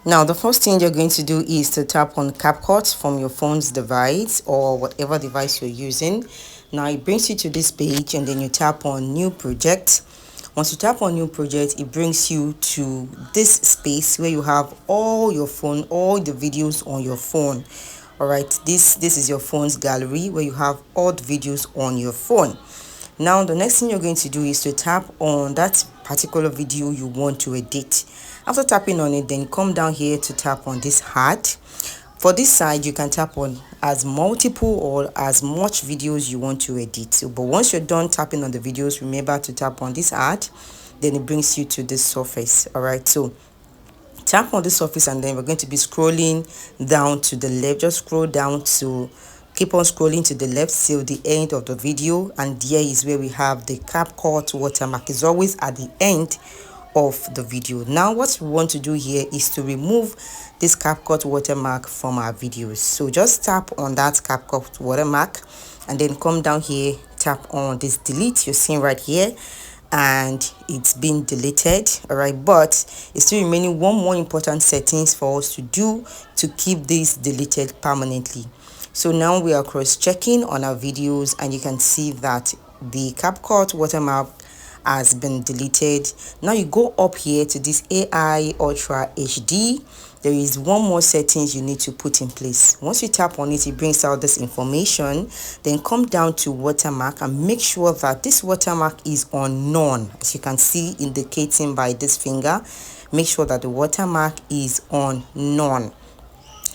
Now the first thing you're going to do is to tap on CapCut from your phone's device or whatever device you're using. Now it brings you to this page, and then you tap on new project. Once you tap on new project, it brings you to this space where you have all your phone, all the videos on your phone. All right, this is your phone's gallery where you have all the videos on your phone. Now the next thing you're going to do is to tap on that particular video you want to edit. After tapping on it, then come down here to tap on this heart. For this side, you can tap on as multiple or as much videos you want to edit. But once you're done tapping on the videos, remember to tap on this heart. Then it brings you to this surface. All right, so tap on the surface, and then we're going to be scrolling down to the left. Just scroll down to keep on scrolling to the left till the end of the video, and there is where we have the CapCut watermark. It's always at the end of the video. Now what we want to do here is to remove this CapCut watermark from our videos. So just tap on that CapCut watermark, and then come down here, tap on this delete you're seeing right here, and it's been deleted. All right, but it's still remaining one more important settings for us to do to keep this deleted permanently. So now we are cross-checking on our videos, and you can see that the CapCut watermark has been deleted. Now you go up here to this AI Ultra HD. There is one more settings you need to put in place. Once you tap on it, it brings out this information. Then come down to watermark and make sure that this watermark is on none. As you can see, indicating by this finger, make sure that the watermark is on none.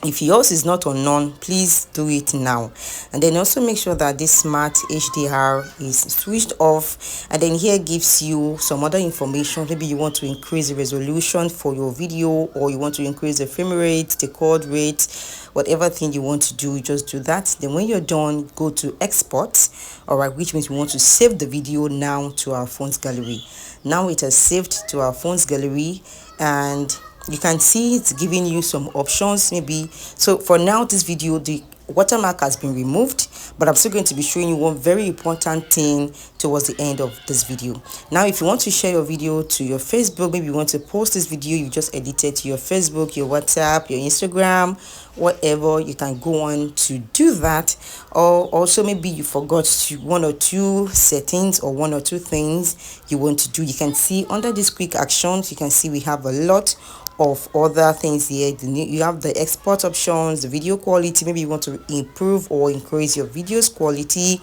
If yours is not on none, please do it now. And then also make sure that this smart HDR is switched off. And then here gives you some other information. Maybe you want to increase the resolution for your video, or you want to increase the frame rate, the chord rate, whatever thing you want to do, just do that. Then when you're done, go to export. All right, which means we want to save the video now to our phone's gallery. Now it has saved to our phone's gallery, and you can see it's giving you some options. Maybe so for now, this video, the watermark has been removed, but I'm still going to be showing you one very important thing towards the end of this video. Now if you want to share your video to your Facebook, maybe you want to post this video you just edited to your Facebook, your WhatsApp, your Instagram, whatever, you can go on to do that. Or also maybe you forgot to one or two settings or one or two things you want to do, you can see under this quick actions, you can see we have a lot of other things here. You have the export options, the video quality, maybe you want to improve or increase your video's quality,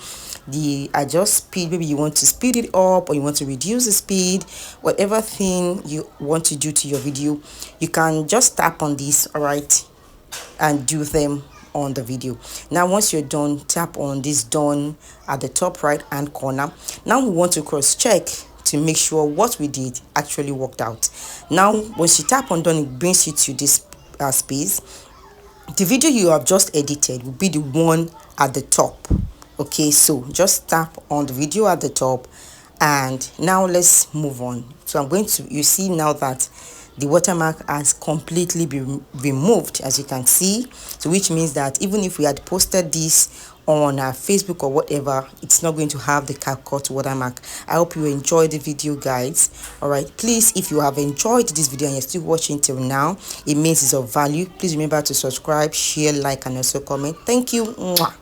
the adjust speed, maybe you want to speed it up or you want to reduce the speed. Whatever thing you want to do to your video, you can just tap on this, all right, and do them on the video. Now once you're done, tap on this done at the top right hand corner. Now we want to cross check to make sure what we did actually worked out. Now once you tap on done, it brings you to this space. The video you have just edited will be the one at the top. Okay, so just tap on the video at the top, and now let's move on. So I'm going to, you see now that the watermark has completely been removed, as you can see. So which means that even if we had posted this on our Facebook or whatever, it's not going to have the CapCut watermark. I hope you enjoyed the video, guys. All right, please, if you have enjoyed this video and you're still watching till now, it means it's of value. Please remember to subscribe, share, like, and also comment. Thank you. Mwah.